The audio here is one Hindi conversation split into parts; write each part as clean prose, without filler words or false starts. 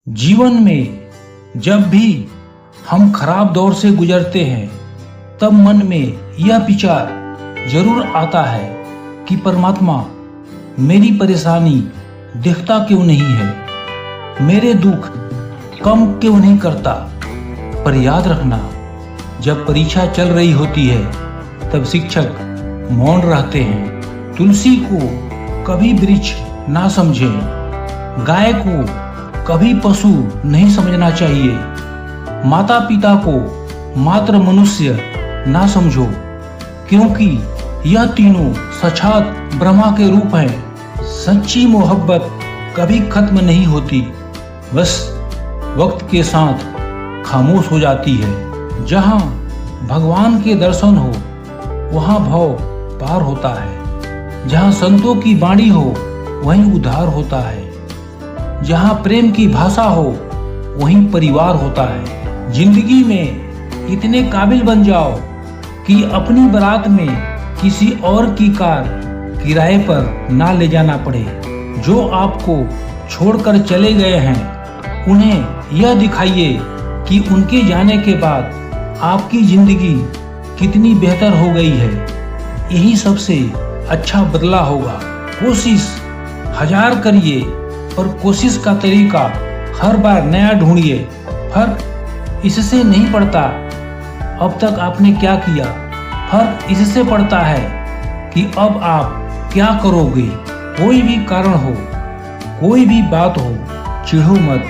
जीवन में जब भी हम खराब दौर से गुजरते हैं तब मन में यह विचार जरूर आता है कि परमात्मा मेरी परेशानी देखता क्यों नहीं है, मेरे दुख कम क्यों नहीं करता। पर याद रखना, जब परीक्षा चल रही होती है तब शिक्षक मौन रहते हैं। तुलसी को कभी वृक्ष ना समझें, गाय को कभी पशु नहीं समझना चाहिए, माता पिता को मात्र मनुष्य ना समझो, क्योंकि यह तीनों साक्षात ब्रह्मा के रूप हैं। सच्ची मोहब्बत कभी खत्म नहीं होती, बस वक्त के साथ खामोश हो जाती है। जहाँ भगवान के दर्शन हो वहाँ भव पार होता है, जहाँ संतों की वाणी हो वहीं उद्धार होता है, जहाँ प्रेम की भाषा हो वहीं परिवार होता है। जिंदगी में इतने काबिल बन जाओ कि अपनी बारात में किसी और की कार किराए पर ना ले जाना पड़े। जो आपको छोड़कर चले गए हैं उन्हें यह दिखाइए कि उनके जाने के बाद आपकी जिंदगी कितनी बेहतर हो गई है। यही सबसे अच्छा बदला होगा। कोशिश हजार करिए पर कोशिश का तरीका हर बार नया ढूंढिए। फर्क इससे नहीं पड़ता अब तक आपने क्या किया, फर्क इससे पड़ता है कि अब आप क्या करोगे। कोई भी कारण हो, कोई भी बात हो, चिढ़ो मत,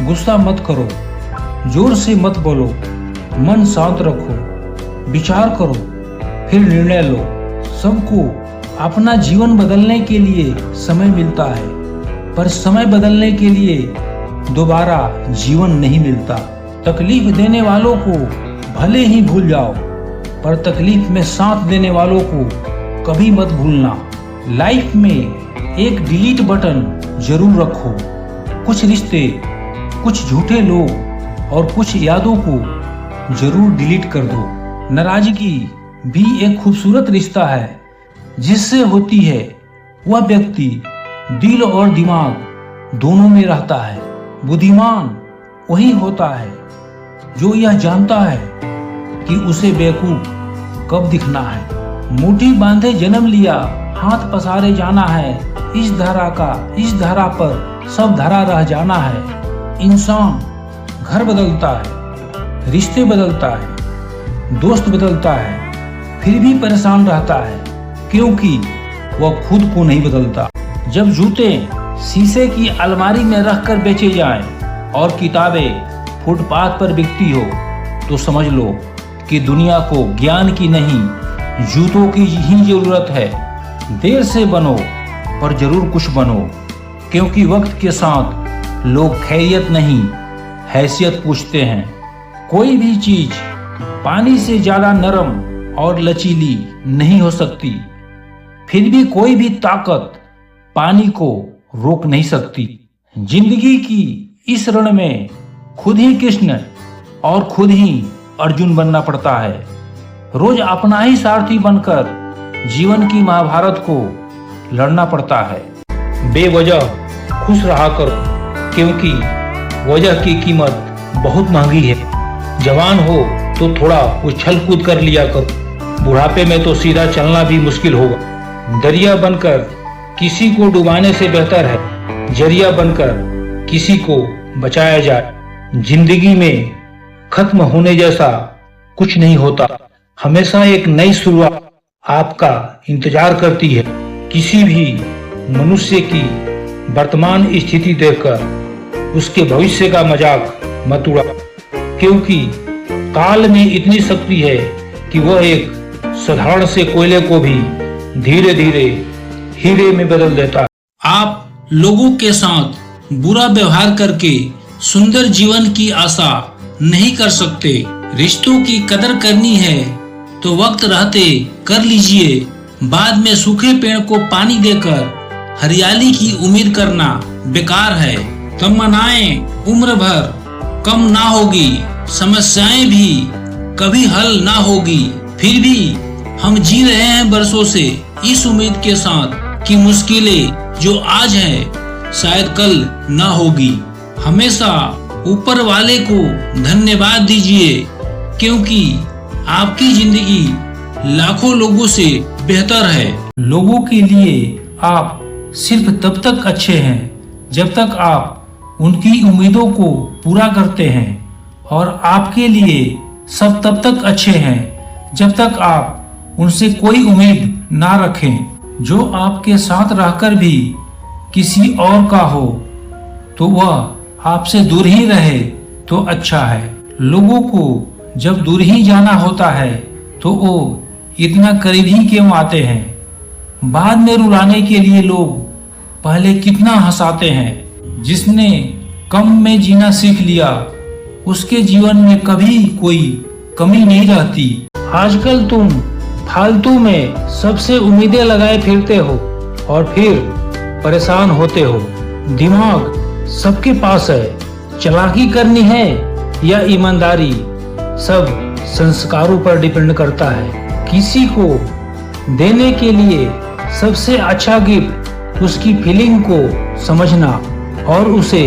गुस्सा मत करो, जोर से मत बोलो, मन शांत रखो, विचार करो, फिर निर्णय लो। सबको अपना जीवन बदलने के लिए समय मिलता है, पर समय बदलने के लिए दोबारा जीवन नहीं मिलता। तकलीफ देने वालों को भले ही भूल जाओ, पर तकलीफ में साथ देने वालों को कभी मत भूलना। लाइफ में एक डिलीट बटन जरूर रखो। कुछ रिश्ते, कुछ झूठे लोग और कुछ यादों को जरूर डिलीट कर दो। नाराजगी भी एक खूबसूरत रिश्ता है। जिससे होती है वह व्यक्ति दिल और दिमाग दोनों में रहता है। बुद्धिमान वही होता है जो यह जानता है कि उसे बेवकूफ कब दिखना है। मुट्ठी बांधे जन्म लिया, हाथ पसारे जाना है, इस धारा पर सब धरा रह जाना है। इंसान घर बदलता है, रिश्ते बदलता है, दोस्त बदलता है, फिर भी परेशान रहता है क्योंकि वह खुद को नहीं बदलता। जब जूते शीशे की अलमारी में रखकर बेचे जाएं और किताबें फुटपाथ पर बिकती हो तो समझ लो कि दुनिया को ज्ञान की नहीं, जूतों की ही जरूरत है। देर से बनो पर जरूर कुछ बनो, क्योंकि वक्त के साथ लोग खैरियत नहीं हैसियत पूछते हैं। कोई भी चीज पानी से ज्यादा नरम और लचीली नहीं हो सकती, फिर भी कोई भी ताकत पानी को रोक नहीं सकती। जिंदगी की इस रण में खुद ही कृष्ण और खुद ही अर्जुन बनना पड़ता है। रोज अपना ही सारथी बनकर जीवन की महाभारत को लड़ना पड़ता है। बेवजह खुश रहा करो, क्योंकि वजह की कीमत बहुत महंगी है। जवान हो तो थोड़ा उछल कूद कर लिया करो, बुढ़ापे में तो सीधा चलना भी मुश्किल होगा। दरिया बनकर किसी को डुबाने से बेहतर है जरिया बनकर किसी को बचाया जाए। जिंदगी में खत्म होने जैसा कुछ नहीं होता, हमेशा एक नई शुरुआत आपका इंतजार करती है। किसी भी मनुष्य की वर्तमान स्थिति देखकर उसके भविष्य का मजाक मत उड़ा, क्योंकि काल में इतनी शक्ति है कि वह एक साधारण से कोयले को भी धीरे धीरे हीरे में बदल देता है। आप लोगों के साथ बुरा व्यवहार करके सुंदर जीवन की आशा नहीं कर सकते। रिश्तों की कदर करनी है तो वक्त रहते कर लीजिए। बाद में सूखे पेड़ को पानी देकर हरियाली की उम्मीद करना बेकार है। तमन्नाएं उम्र भर कम ना होगी, समस्याएं भी कभी हल ना होगी, फिर भी हम जी रहे हैं बरसों से इस उम्मीद के साथ कि मुश्किलें जो आज है शायद कल ना होगी। हमेशा ऊपर वाले को धन्यवाद दीजिए, क्योंकि आपकी जिंदगी लाखों लोगों से बेहतर है। लोगों के लिए आप सिर्फ तब तक अच्छे हैं जब तक आप उनकी उम्मीदों को पूरा करते हैं, और आपके लिए सब तब तक अच्छे हैं जब तक आप उनसे कोई उम्मीद ना रखें। जो आपके साथ रहकर भी किसी और का हो तो वह आपसे दूर ही रहे तो अच्छा है। लोगों को जब दूर ही जाना होता है तो वो इतना करीब ही क्यों आते हैं। बाद में रुलाने के लिए लोग पहले कितना हंसाते हैं। जिसने कम में जीना सीख लिया उसके जीवन में कभी कोई कमी नहीं रहती। आजकल तुम फालतू में सबसे उम्मीदें लगाए फिरते हो और फिर परेशान होते हो। दिमाग सबके पास है, चालाकी करनी है या ईमानदारी सब संस्कारों पर डिपेंड करता है। किसी को देने के लिए सबसे अच्छा गिफ्ट उसकी फीलिंग को समझना और उसे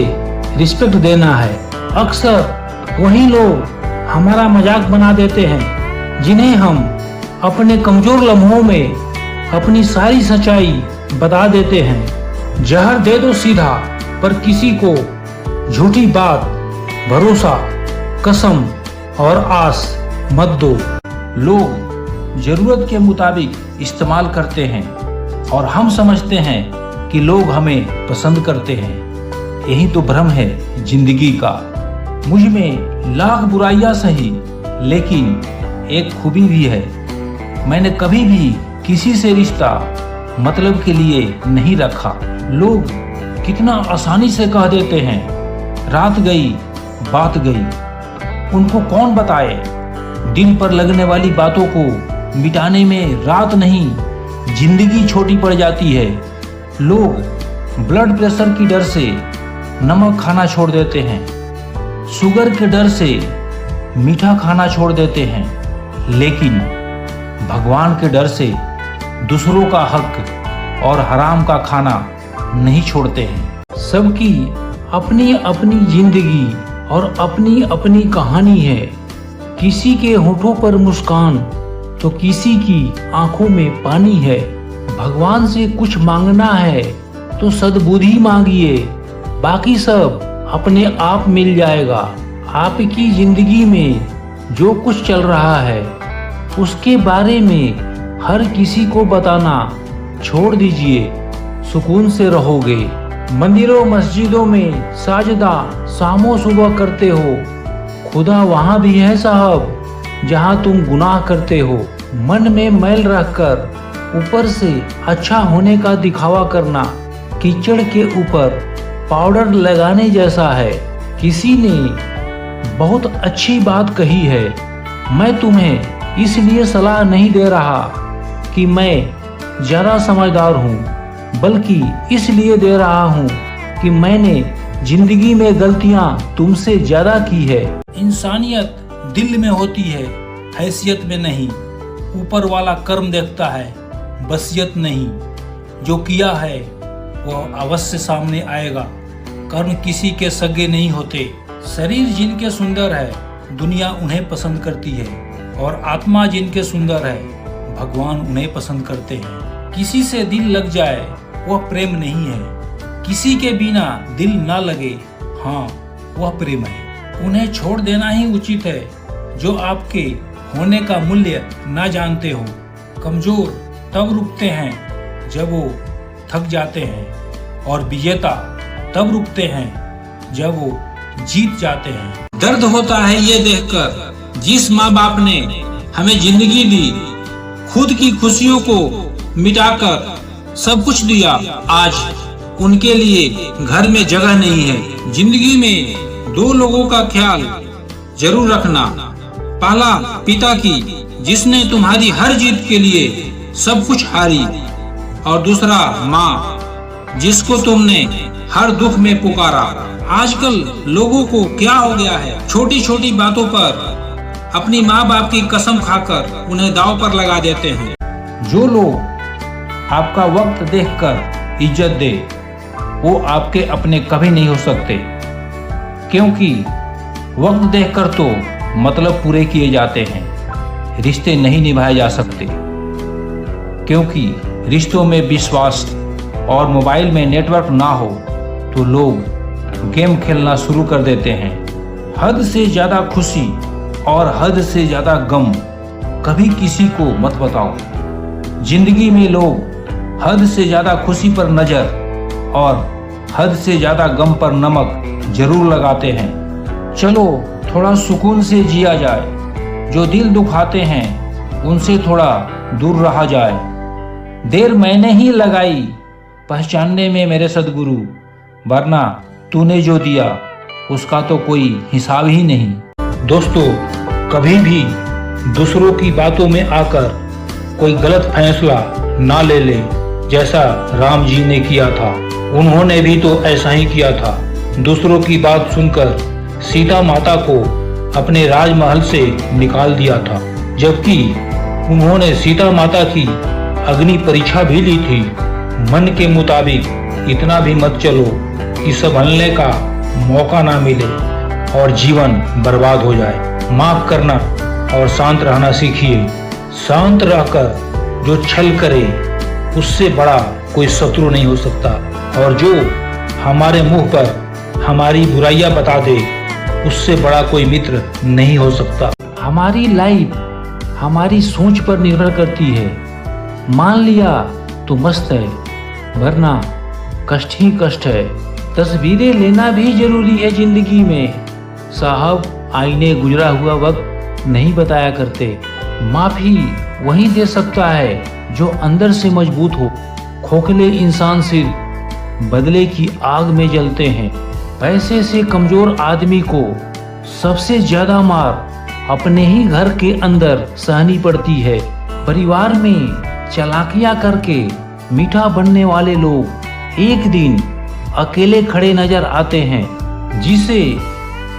रिस्पेक्ट देना है। अक्सर वही लोग हमारा मजाक बना देते हैं जिन्हें हम अपने कमजोर लम्हों में अपनी सारी सच्चाई बता देते हैं। जहर दे दो सीधा, पर किसी को झूठी बात, भरोसा, कसम और आस मत दो। लोग जरूरत के मुताबिक इस्तेमाल करते हैं और हम समझते हैं कि लोग हमें पसंद करते हैं। यही तो भ्रम है जिंदगी का। मुझ में लाख बुराइयां सही, लेकिन एक खूबी भी है। मैंने कभी भी किसी से रिश्ता मतलब के लिए नहीं रखा। लोग कितना आसानी से कह देते हैं, रात गई बात गई। उनको कौन बताए, दिल पर लगने वाली बातों को मिटाने में रात नहीं जिंदगी छोटी पड़ जाती है। लोग ब्लड प्रेशर की डर से नमक खाना छोड़ देते हैं, शुगर के डर से मीठा खाना छोड़ देते हैं, लेकिन भगवान के डर से दूसरों का हक और हराम का खाना नहीं छोड़ते हैं। सबकी अपनी अपनी जिंदगी और अपनी अपनी कहानी है। किसी के होठों पर मुस्कान तो किसी की आंखों में पानी है। भगवान से कुछ मांगना है तो सद्बुद्धि मांगिए, बाकी सब अपने आप मिल जाएगा। आपकी जिंदगी में जो कुछ चल रहा है उसके बारे में हर किसी को बताना छोड़ दीजिए, सुकून से रहोगे। मंदिरों मस्जिदों में साजदा शामो सुबह करते हो, खुदा वहाँ भी है साहब जहाँ तुम गुनाह करते हो। मन में मैल रखकर ऊपर से अच्छा होने का दिखावा करना कीचड़ के ऊपर पाउडर लगाने जैसा है। किसी ने बहुत अच्छी बात कही है, मैं तुम्हें इसलिए सलाह नहीं दे रहा कि मैं ज़्यादा समझदार हूँ, बल्कि इसलिए दे रहा हूँ कि मैंने जिंदगी में गलतियाँ तुमसे ज़्यादा की है। इंसानियत दिल में होती है, हैसियत में नहीं। ऊपर वाला कर्म देखता है, बसियत नहीं। जो किया है वह अवश्य सामने आएगा। कर्म किसी के सगे नहीं होते। शरीर जिनके सुंदर है दुनिया उन्हें पसंद करती है, और आत्मा जिनके सुंदर है भगवान उन्हें पसंद करते हैं। किसी से दिल लग जाए वह प्रेम नहीं है, किसी के बिना दिल ना लगे हाँ वह प्रेम है। उन्हें छोड़ देना ही उचित है जो आपके होने का मूल्य ना जानते हो। कमजोर तब रुकते हैं जब वो थक जाते हैं, और विजेता तब रुकते हैं जब वो जीत जाते हैं। दर्द होता है ये देखकर जिस माँ बाप ने हमें जिंदगी दी, खुद की खुशियों को मिटाकर सब कुछ दिया, आज उनके लिए घर में जगह नहीं है। जिंदगी में दो लोगों का ख्याल जरूर रखना। पहला पिता की जिसने तुम्हारी हर जीत के लिए सब कुछ हारी, और दूसरा माँ जिसको तुमने हर दुख में पुकारा। आजकल लोगों को क्या हो गया है, छोटी छोटी बातों पर अपनी माँ बाप की कसम खाकर उन्हें दांव पर लगा देते हैं। जो लोग आपका वक्त देखकर इज्जत दे वो आपके अपने कभी नहीं हो सकते। क्योंकि वक्त देखकर तो मतलब पूरे किए जाते हैं, रिश्ते नहीं निभाए जा सकते। क्योंकि रिश्तों में विश्वास और मोबाइल में नेटवर्क ना हो तो लोग गेम खेलना शुरू कर देते हैं। हद से ज़्यादा खुशी और हद से ज़्यादा गम कभी किसी को मत बताओ। जिंदगी में लोग हद से ज़्यादा खुशी पर नज़र और हद से ज़्यादा गम पर नमक जरूर लगाते हैं। चलो थोड़ा सुकून से जिया जाए, जो दिल दुखाते हैं उनसे थोड़ा दूर रहा जाए। देर मैंने ही लगाई पहचानने में मेरे सद्गुरु, वरना तूने जो दिया उसका तो कोई हिसाब ही नहीं। दोस्तों, कभी भी दूसरों की बातों में आकर कोई गलत फैसला ना ले ले, जैसा राम जी ने किया था। उन्होंने भी तो ऐसा ही किया था। दूसरों की बात सुनकर सीता माता को अपने राजमहल से निकाल दिया था, जबकि उन्होंने सीता माता की अग्नि परीक्षा भी ली थी। मन के मुताबिक इतना भी मत चलो कि संभलने का मौका ना मिले और जीवन बर्बाद हो जाए। माफ करना और शांत रहना सीखिए। शांत रहकर जो छल करे उससे बड़ा कोई शत्रु नहीं हो सकता, और जो हमारे मुंह पर हमारी बुराइयां बता दे उससे बड़ा कोई मित्र नहीं हो सकता। हमारी लाइफ हमारी सोच पर निर्भर करती है। मान लिया तो मस्त है, वरना कष्ट ही कष्ट है। तस्वीरें लेना भी जरूरी है जिंदगी में। साहब, आईने गुजरा हुआ वक्त नहीं बताया करते। माफी वही दे सकता है जो अंदर से मजबूत हो। खोखले इंसान सिर्फ बदले की आग में जलते हैं। पैसे से कमजोर आदमी को सबसे ज्यादा मार अपने ही घर के अंदर सहनी पड़ती है। परिवार में चालाकियां करके मीठा बनने वाले लोग एक दिन अकेले खड़े नजर आते हैं। जिसे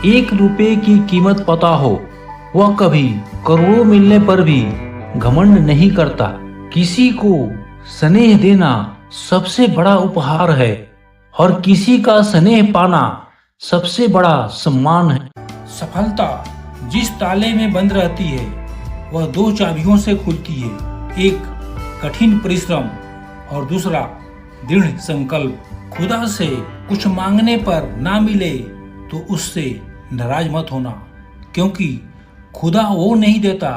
1 रुपए की कीमत पता हो वह कभी करोड़ों मिलने पर भी घमंड नहीं करता। किसी को स्नेह देना सबसे बड़ा उपहार है और किसी का स्नेह पाना सबसे बड़ा सम्मान है। सफलता जिस ताले में बंद रहती है वह 2 चाबियों से खुलती है, एक कठिन परिश्रम और दूसरा दृढ़ संकल्प। खुदा से कुछ मांगने पर ना मिले तो उससे नाराज मत होना, क्योंकि खुदा वो नहीं देता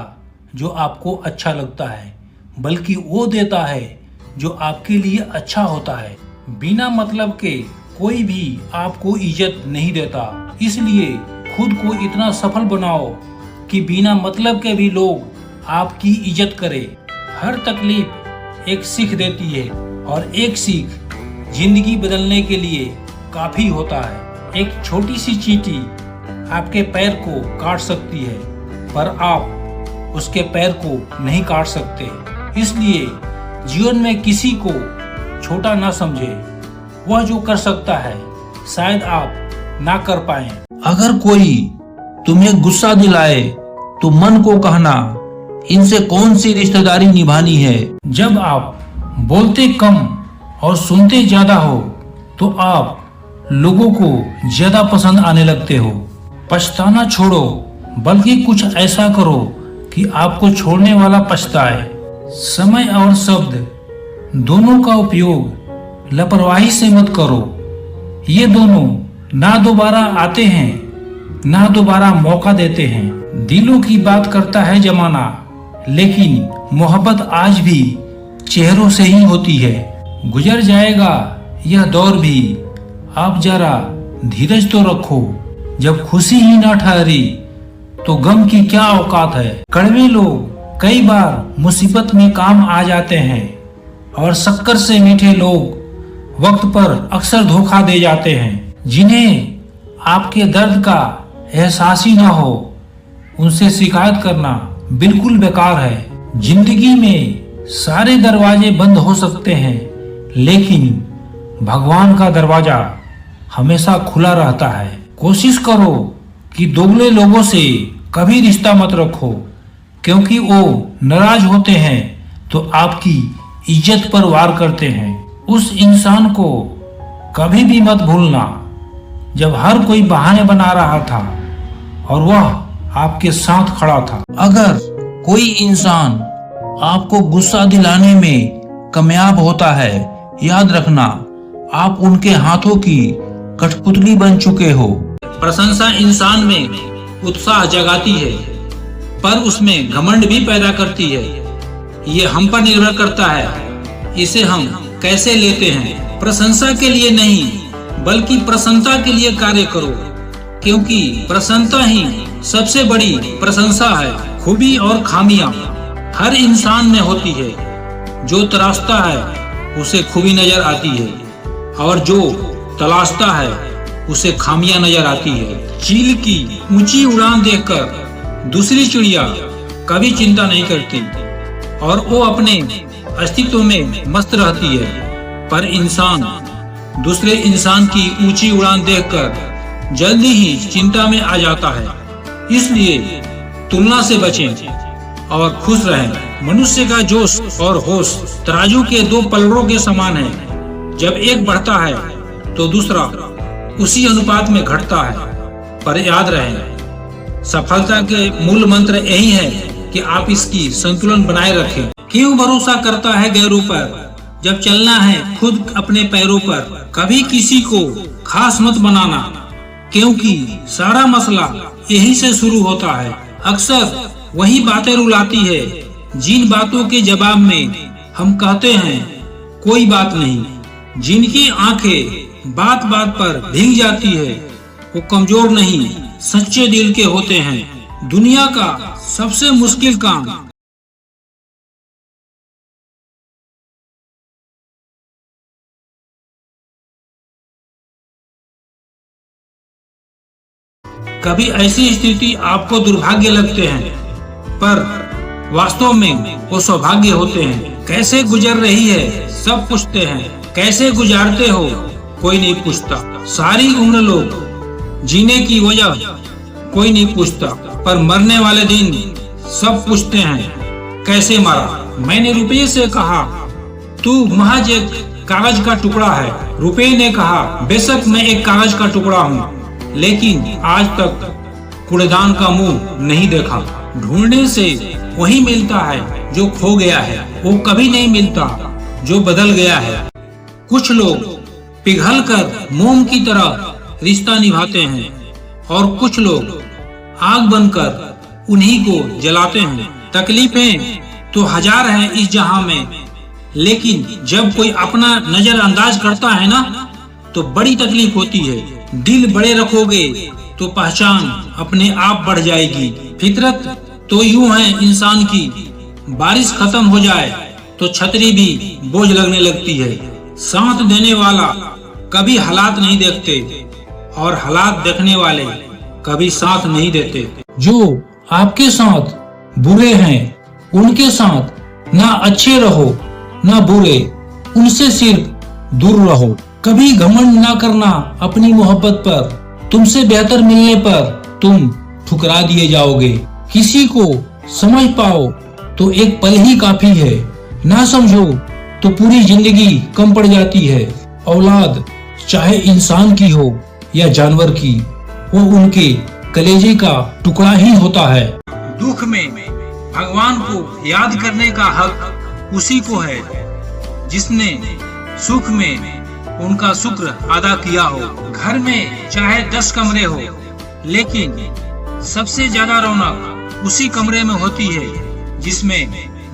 जो आपको अच्छा लगता है, बल्कि वो देता है जो आपके लिए अच्छा होता है। बिना मतलब के कोई भी आपको इज्जत नहीं देता, इसलिए खुद को इतना सफल बनाओ कि बिना मतलब के भी लोग आपकी इज्जत करें। हर तकलीफ एक सीख देती है और एक सीख जिंदगी बदलने के लिए काफी होता है। एक छोटी सी चींटी आपके पैर को काट सकती है, पर आप उसके पैर को नहीं काट सकते। इसलिए जीवन में किसी को छोटा ना समझे। वह जो कर सकता है शायद आप ना कर पाए। अगर कोई तुम्हें गुस्सा दिलाए तो मन को कहना, इनसे कौन सी रिश्तेदारी निभानी है। जब आप बोलते कम और सुनते ज्यादा हो तो आप लोगों को ज्यादा पसंद आने लगते हो। पछताना छोड़ो, बल्कि कुछ ऐसा करो कि आपको छोड़ने वाला पछताए। समय और शब्द दोनों का उपयोग लापरवाही से मत करो। ये दोनों ना दोबारा आते हैं ना दोबारा मौका देते हैं। दिलों की बात करता है जमाना, लेकिन मोहब्बत आज भी चेहरों से ही होती है। गुजर जाएगा यह दौर भी, आप जरा धीरज तो रखो। जब खुशी ही ना ठहरी तो गम की क्या औकात है। कड़वे लोग कई बार मुसीबत में काम आ जाते हैं और शक्कर से मीठे लोग वक्त पर अक्सर धोखा दे जाते हैं। जिन्हें आपके दर्द का एहसास ही ना हो उनसे शिकायत करना बिल्कुल बेकार है। जिंदगी में सारे दरवाजे बंद हो सकते हैं, लेकिन भगवान का दरवाजा हमेशा खुला रहता है। कोशिश करो कि दोगले लोगों से कभी रिश्ता मत रखो, क्योंकि वो नाराज होते हैं तो आपकी इज्जत पर वार करते हैं। उस इंसान को कभी भी मत भूलना जब हर कोई बहाने बना रहा था और वह आपके साथ खड़ा था। अगर कोई इंसान आपको गुस्सा दिलाने में कामयाब होता है, याद रखना आप उनके हाथों की कठपुतली बन चुके हो। प्रशंसा इंसान में उत्साह जगाती है, पर उसमें घमंड भी पैदा करती है। ये हम पर निर्भर करता है इसे हम कैसे लेते हैं। प्रशंसा के लिए नहीं बल्कि प्रसन्नता के लिए कार्य करो, क्योंकि प्रसन्नता ही सबसे बड़ी प्रशंसा है। खूबी और खामियां हर इंसान में होती है। जो तराशता है उसे खूबी नजर आती है और जो तलाशता है उसे खामियां नजर आती है। चील की ऊंची उड़ान देखकर दूसरी चिड़िया कभी चिंता नहीं करती और वो अपने अस्तित्व में मस्त रहती है, पर इंसान दूसरे इंसान की ऊंची उड़ान देखकर जल्दी ही चिंता में आ जाता है। इसलिए तुलना से बचें और खुश रहें। मनुष्य का जोश और होश तराजू के दो पलड़ों के समान है। जब एक बढ़ता है तो दूसरा उसी अनुपात में घटता है। पर याद रहे, सफलता के मूल मंत्र यही है कि आप इसकी संतुलन बनाए रखें। क्यों भरोसा करता है गैरों पर जब चलना है खुद अपने पैरों पर। कभी किसी को खास मत बनाना, क्योंकि सारा मसला यही से शुरू होता है। अक्सर वही बातें रुलाती है जिन बातों के जवाब में हम कहते हैं कोई बात नहीं। जिनकी आंखें बात बात पर भीग जाती है वो कमजोर नहीं सच्चे दिल के होते हैं। दुनिया का सबसे मुश्किल काम कभी ऐसी स्थिति आपको दुर्भाग्य लगते हैं, पर वास्तव में वो सौभाग्य होते हैं। कैसे गुजर रही है सब पूछते हैं, कैसे गुजारते हो कोई नहीं पूछता। सारी उम्र लोग जीने की वजह कोई नहीं पूछता, पर मरने वाले दिन सब पूछते हैं कैसे मरा। मैंने रुपये से कहा तू महज एक कागज का टुकड़ा है। रुपये ने कहा बेशक मैं एक कागज का टुकड़ा हूँ, लेकिन आज तक कूड़ेदान का मुंह नहीं देखा। ढूंढने से वही मिलता है जो खो गया है, वो कभी नहीं मिलता जो बदल गया है। कुछ लोग पिघलकर मोम की तरह रिश्ता निभाते हैं और कुछ लोग आग बनकर उन्हीं को जलाते हैं। तकलीफें तो हजार हैं इस जहां में, लेकिन जब कोई अपना नजरअंदाज करता है ना तो बड़ी तकलीफ होती है। दिल बड़े रखोगे तो पहचान अपने आप बढ़ जाएगी। फितरत तो यूं है इंसान की, बारिश खत्म हो जाए तो छतरी भी बोझ लगने लगती है। साथ देने वाला कभी हालात नहीं देखते और हालात देखने वाले कभी साथ नहीं देते। जो आपके साथ बुरे हैं उनके साथ ना अच्छे रहो ना बुरे, उनसे सिर्फ दूर रहो। कभी घमंड ना करना अपनी मोहब्बत पर, तुमसे बेहतर मिलने पर तुम ठुकरा दिए जाओगे। किसी को समझ पाओ तो एक पल ही काफी है, ना समझो तो पूरी जिंदगी कम पड़ जाती है। औलाद चाहे इंसान की हो या जानवर की, वो उनके कलेजे का टुकड़ा ही होता है। दुख में भगवान को याद करने का हक उसी को है जिसने सुख में उनका शुक्र अदा किया हो। घर में चाहे 10 कमरे हो, लेकिन सबसे ज्यादा रौनक उसी कमरे में होती है जिसमें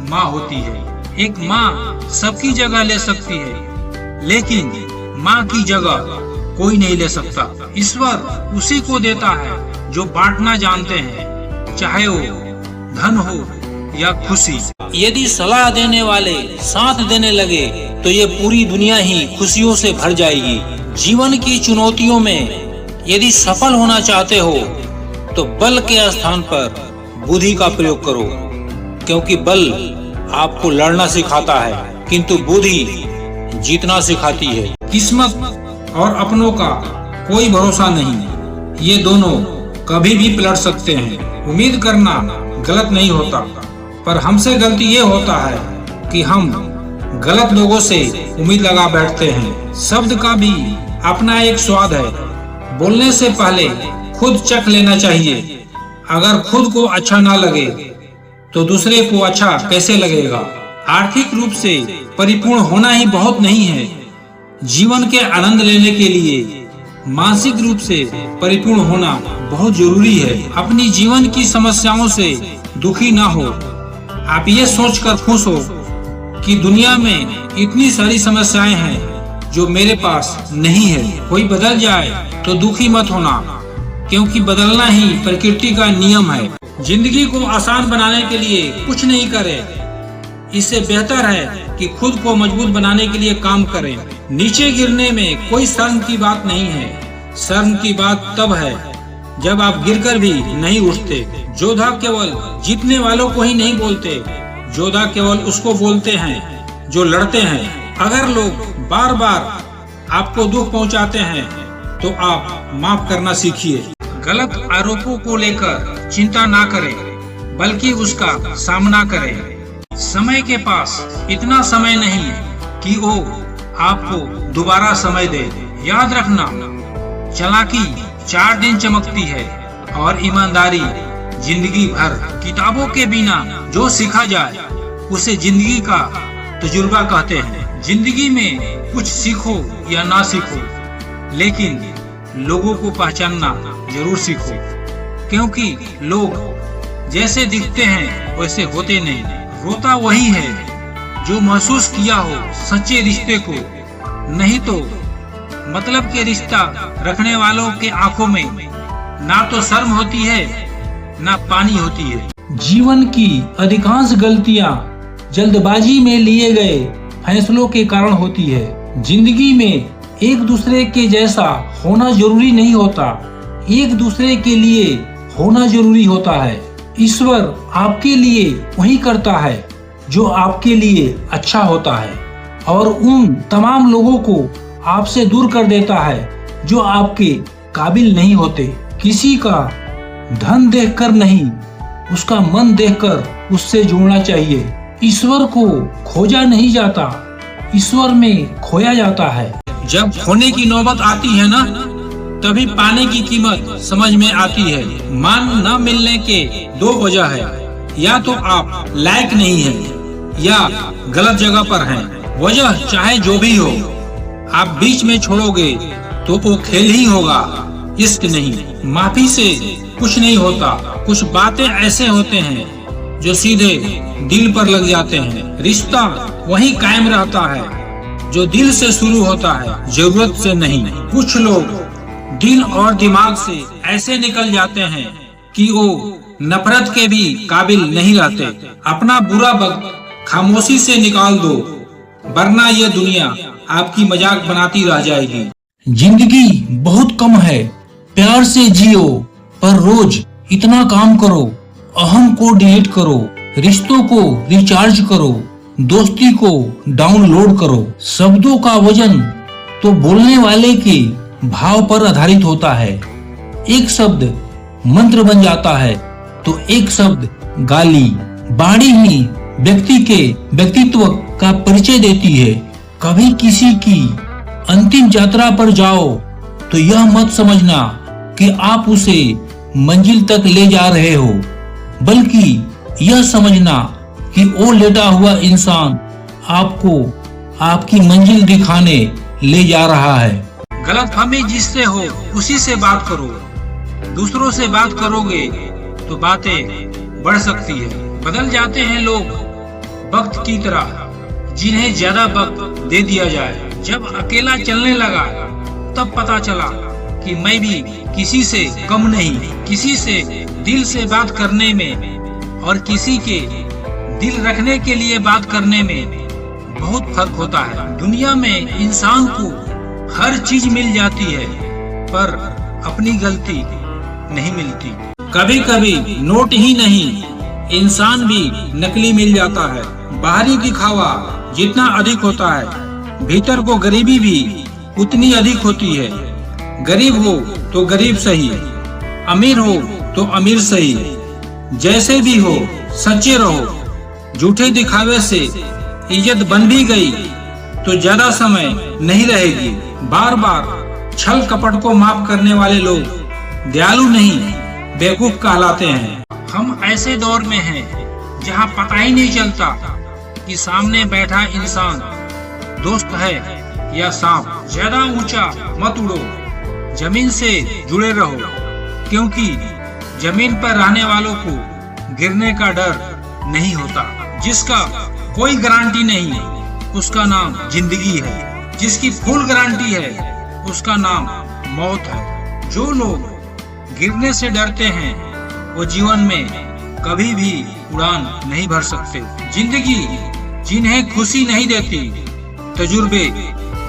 माँ होती है। एक माँ सबकी जगह ले सकती है, लेकिन माँ की जगह कोई नहीं ले सकता। ईश्वर उसी को देता है जो बांटना जानते हैं, चाहे वो धन हो या खुशी। यदि सलाह देने वाले साथ देने लगे तो ये पूरी दुनिया ही खुशियों से भर जाएगी। जीवन की चुनौतियों में यदि सफल होना चाहते हो तो बल के स्थान पर बुद्धि का प्रयोग करो, क्योंकि बल आपको लड़ना सिखाता है किंतु बुद्धि जीतना सिखाती है। किस्मत और अपनों का कोई भरोसा नहीं, ये दोनों कभी भी पलट सकते हैं। उम्मीद करना गलत नहीं होता, पर हमसे गलती ये होता है कि हम गलत लोगों से उम्मीद लगा बैठते हैं। शब्द का भी अपना एक स्वाद है। बोलने से पहले खुद चख लेना चाहिए। अगर खुद को अच्छा ना लगे तो दूसरे को अच्छा कैसे लगेगा। आर्थिक रूप से परिपूर्ण होना ही बहुत नहीं है। जीवन के आनंद लेने के लिए मानसिक रूप से परिपूर्ण होना बहुत जरूरी है। अपनी जीवन की समस्याओं से दुखी ना हो। आप ये सोचकर खुश हो कि दुनिया में इतनी सारी समस्याएं हैं जो मेरे पास नहीं है। कोई बदल जाए तो दुखी मत होना, क्योंकि बदलना ही प्रकृति का नियम है। जिंदगी को आसान बनाने के लिए कुछ नहीं करें। इससे बेहतर है कि खुद को मजबूत बनाने के लिए काम करें। नीचे गिरने में कोई शर्म की बात नहीं है। शर्म की बात तब है जब आप गिरकर भी नहीं उठते। योद्धा केवल जीतने वालों को ही नहीं बोलते, योद्धा केवल उसको बोलते हैं जो लड़ते हैं। अगर लोग बार बार आपको दुख पहुंचाते हैं तो आप माफ करना सीखिए। गलत आरोपों को लेकर चिंता ना करें, बल्कि उसका सामना करें। समय के पास इतना समय नहीं कि वो आपको दोबारा समय दे। याद रखना, चालाकी 4 दिन चमकती है और ईमानदारी जिंदगी भर। किताबों के बिना जो सीखा जाए उसे जिंदगी का तजुर्बा कहते हैं। जिंदगी में कुछ सीखो या ना सीखो, लेकिन लोगों को पहचानना जरूर सीखो, क्योंकि लोग जैसे दिखते हैं वैसे होते नहीं। रोता वही है जो महसूस किया हो सच्चे रिश्ते को, नहीं तो मतलब के रिश्ता रखने वालों के आंखों में ना तो शर्म होती है ना पानी होती है। जीवन की अधिकांश गलतियां जल्दबाजी में लिए गए फैसलों के कारण होती है। जिंदगी में एक दूसरे के जैसा होना जरूरी नहीं होता, एक दूसरे के लिए होना जरूरी होता है। ईश्वर आपके लिए वही करता है जो आपके लिए अच्छा होता है, और उन तमाम लोगों को आपसे दूर कर देता है जो आपके काबिल नहीं होते। किसी का धन देखकर नहीं, उसका मन देखकर उससे जुड़ना चाहिए। ईश्वर को खोजा नहीं जाता, ईश्वर में खोया जाता है। जब खोने की नौबत आती है ना, तभी पाने की कीमत समझ में आती है। मान न मिलने के 2 वजह है, या तो आप लायक नहीं हैं या गलत जगह पर हैं। वजह चाहे जो भी हो, आप बीच में छोड़ोगे तो वो खेल ही होगा, इश्क नहीं। माफी से कुछ नहीं होता। कुछ बातें ऐसे होते हैं जो सीधे दिल पर लग जाते हैं। रिश्ता वही कायम रहता है जो दिल से शुरू होता है, जरूरत से नहीं। कुछ लोग दिल और दिमाग से ऐसे निकल जाते हैं कि वो नफरत के भी काबिल नहीं रहते। अपना बुरा वक्त खामोशी से निकाल दो, वरना ये दुनिया आपकी मजाक बनाती रह जाएगी। जिंदगी बहुत कम है, प्यार से जियो, पर रोज इतना काम करो, अहम को डिलीट करो, रिश्तों को रिचार्ज करो, दोस्ती को डाउनलोड करो। शब्दों का वजन तो बोलने वाले के भाव पर आधारित होता है। एक शब्द मंत्र बन जाता है तो एक शब्द गाली। वाणी ही व्यक्ति के व्यक्तित्व का परिचय देती है। कभी किसी की अंतिम यात्रा पर जाओ तो यह मत समझना कि आप उसे मंजिल तक ले जा रहे हो, बल्कि यह समझना कि वो लेटा हुआ इंसान आपको आपकी मंजिल दिखाने ले जा रहा है। गलतफहमी जिससे हो उसी से बात करो। दूसरों से बात करोगे तो बातें बढ़ सकती है। बदल जाते हैं लोग वक्त की तरह, जिन्हें ज्यादा वक्त दे दिया जाए। जब अकेला चलने लगा तब पता चला कि मैं भी किसी से कम नहीं। किसी से दिल से बात करने में और किसी के दिल रखने के लिए बात करने में बहुत फर्क होता है। दुनिया में इंसान को हर चीज मिल जाती है, पर अपनी गलती नहीं मिलती। कभी कभी नोट ही नहीं, इंसान भी नकली मिल जाता है। बाहरी दिखावा जितना अधिक होता है, भीतर को गरीबी भी उतनी अधिक होती है। गरीब हो तो गरीब सही, अमीर हो तो अमीर सही, जैसे भी हो सच्चे रहो। झूठे दिखावे से इज्जत बन भी गई तो ज्यादा समय नहीं रहेगी। बार बार छल कपट को माफ करने वाले लोग दयालु नहीं बेवकूफ कहलाते हैं। हम ऐसे दौर में हैं जहां पता ही नहीं चलता कि सामने बैठा इंसान दोस्त है या सांप। ज्यादा ऊंचा मत उड़ो, जमीन से जुड़े रहो, क्योंकि जमीन पर रहने वालों को गिरने का डर नहीं होता। जिसका कोई गारंटी नहीं उसका नाम जिंदगी है, जिसकी फुल गारंटी है उसका नाम मौत है। जो लोग गिरने से डरते हैं वो जीवन में कभी भी उड़ान नहीं भर सकते। जिंदगी जिन्हें खुशी नहीं देती तजुर्बे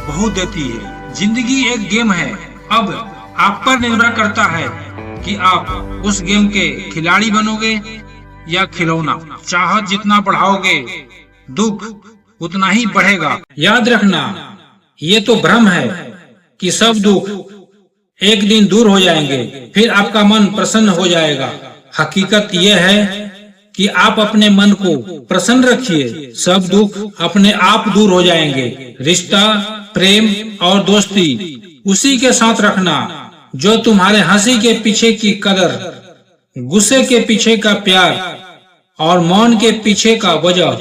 बहुत देती है। जिंदगी एक गेम है, अब आप पर निर्भर करता है कि आप उस गेम के खिलाड़ी बनोगे या खिलौना। चाहत जितना बढ़ाओगे दुख उतना ही बढ़ेगा। याद रखना, ये तो भ्रम है कि सब दुख एक दिन दूर हो जाएंगे, फिर आपका मन प्रसन्न हो जाएगा। हकीकत यह है कि आप अपने मन को प्रसन्न रखिए, सब दुख अपने आप दूर हो जाएंगे। रिश्ता, प्रेम और दोस्ती उसी के साथ रखना जो तुम्हारे हंसी के पीछे की कदर, गुस्से के पीछे का प्यार और मौन के पीछे का वजह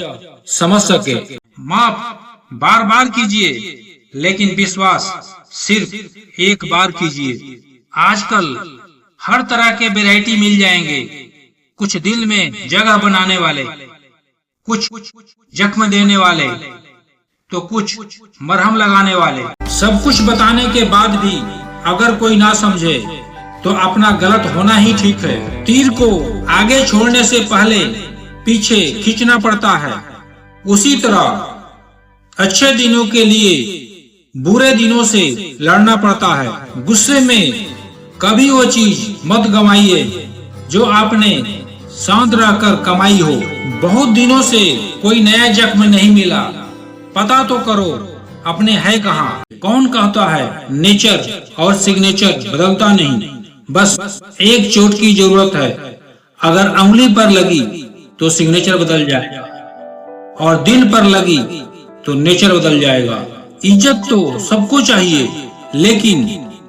समझ सके। माफ बार बार कीजिए, लेकिन विश्वास सिर्फ एक बार कीजिए। आजकल हर तरह के वैरायटी मिल जाएंगे, कुछ दिल में जगह बनाने वाले, कुछ जख्म देने वाले, तो कुछ मरहम लगाने वाले। सब कुछ बताने के बाद भी अगर कोई ना समझे तो अपना गलत होना ही ठीक है। तीर को आगे छोड़ने से पहले पीछे खींचना पड़ता है, उसी तरह अच्छे दिनों के लिए बुरे दिनों से लड़ना पड़ता है। गुस्से में कभी वो चीज मत गंवाइए जो आपने शांत रहकर कमाई हो। बहुत दिनों से कोई नया जख्म नहीं मिला, पता तो करो अपने है कहाँ। कौन कहता है नेचर और सिग्नेचर बदलता नहीं, बस एक चोट की जरूरत है। अगर अंगुली पर लगी तो सिग्नेचर बदल जाएगा और दिल पर लगी तो नेचर बदल जाएगा। इज्जत तो सबको चाहिए, लेकिन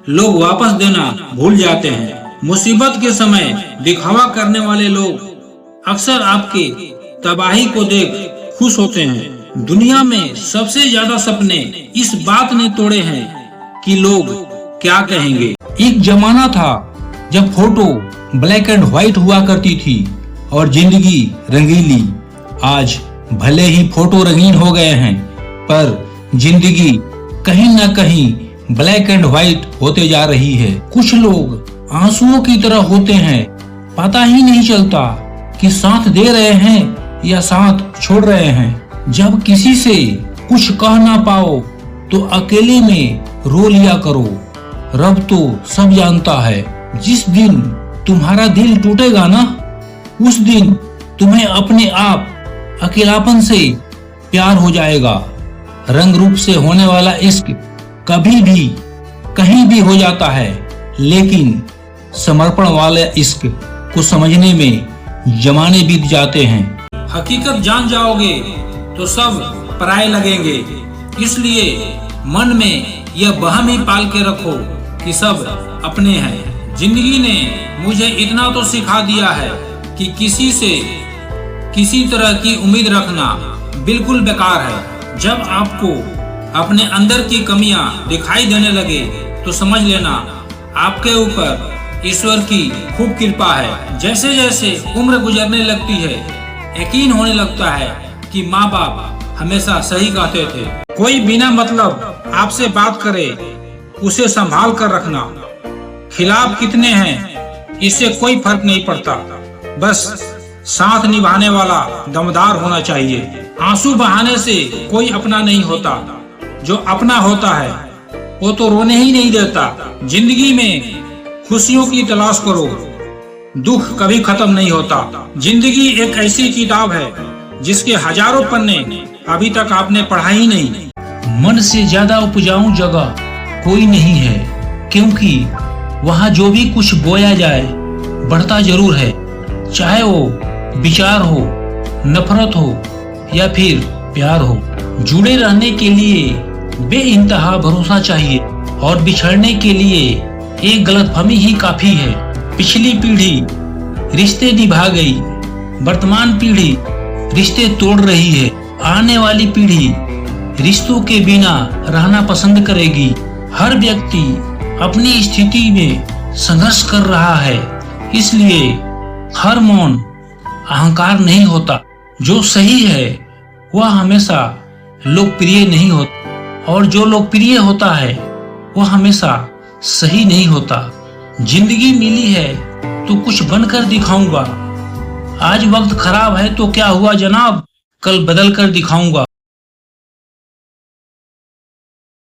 लोग वापस देना भूल जाते हैं। मुसीबत के समय दिखावा करने वाले लोग अक्सर आपके तबाही को देख खुश होते हैं। दुनिया में सबसे ज्यादा सपने इस बात ने तोड़े हैं कि लोग क्या कहेंगे। एक जमाना था जब फोटो ब्लैक एंड व्हाइट हुआ करती थी और जिंदगी रंगीली। आज भले ही फोटो रंगीन हो गए हैं, पर जिंदगी कहीं ना कहीं ब्लैक एंड व्हाइट होते जा रही है। कुछ लोग आंसुओं की तरह होते हैं, पता ही नहीं चलता कि साथ दे रहे हैं या साथ छोड़ रहे हैं। जब किसी से कुछ कह ना पाओ तो अकेले में रो लिया करो, रब तो सब जानता है। जिस दिन तुम्हारा दिल टूटेगा ना, उस दिन तुम्हें अपने आप अकेलापन से प्यार हो जाएगा। रंग रूप से होने वाला इश्क कभी भी कहीं भी हो जाता है, लेकिन समर्पण वाले इश्क को समझने में जमाने बीत जाते हैं। हकीकत जान जाओगे तो सब पराये लगेंगे, इसलिए मन में यह वहम ही पाल के रखो कि सब अपने हैं। जिंदगी ने मुझे इतना तो सिखा दिया है कि किसी से किसी तरह की उम्मीद रखना बिल्कुल बेकार है। जब आपको अपने अंदर की कमियां दिखाई देने लगे तो समझ लेना आपके ऊपर ईश्वर की खूब कृपा है। जैसे जैसे उम्र गुजरने लगती है, यकीन होने लगता है कि माँ बाप हमेशा सही कहते थे। कोई बिना मतलब आपसे बात करे उसे संभाल कर रखना। खिलाफ कितने हैं इससे कोई फर्क नहीं पड़ता, बस साथ निभाने वाला दमदार होना चाहिए। आंसू बहाने से कोई अपना नहीं होता, जो अपना होता है वो तो रोने ही नहीं देता। जिंदगी में खुशियों की तलाश करो, दुख कभी खत्म नहीं होता। जिंदगी एक ऐसी किताब है जिसके हजारों पन्ने अभी तक आपने पढ़ा ही नहीं। मन से ज्यादा उपजाऊ जगह कोई नहीं है, क्योंकि वहाँ जो भी कुछ बोया जाए बढ़ता जरूर है, चाहे वो विचार हो, नफरत हो या फिर प्यार हो। जुड़े रहने के लिए बेइंतहा भरोसा चाहिए और बिछड़ने के लिए एक गलतफहमी ही काफी है। पिछली पीढ़ी रिश्ते निभा गई, वर्तमान पीढ़ी रिश्ते तोड़ रही है। आने वाली पीढ़ी रिश्तों के बिना रहना पसंद करेगी। हर व्यक्ति अपनी स्थिति में संघर्ष कर रहा है, इसलिए हर मौन अहंकार नहीं होता। जो सही है वह हमेशा लोकप्रिय नहीं होता, और जो लोकप्रिय होता है वह हमेशा सही नहीं होता। जिंदगी मिली है तो कुछ बनकर दिखाऊंगा। आज वक्त खराब है तो क्या हुआ जनाब, कल बदल कर दिखाऊंगा।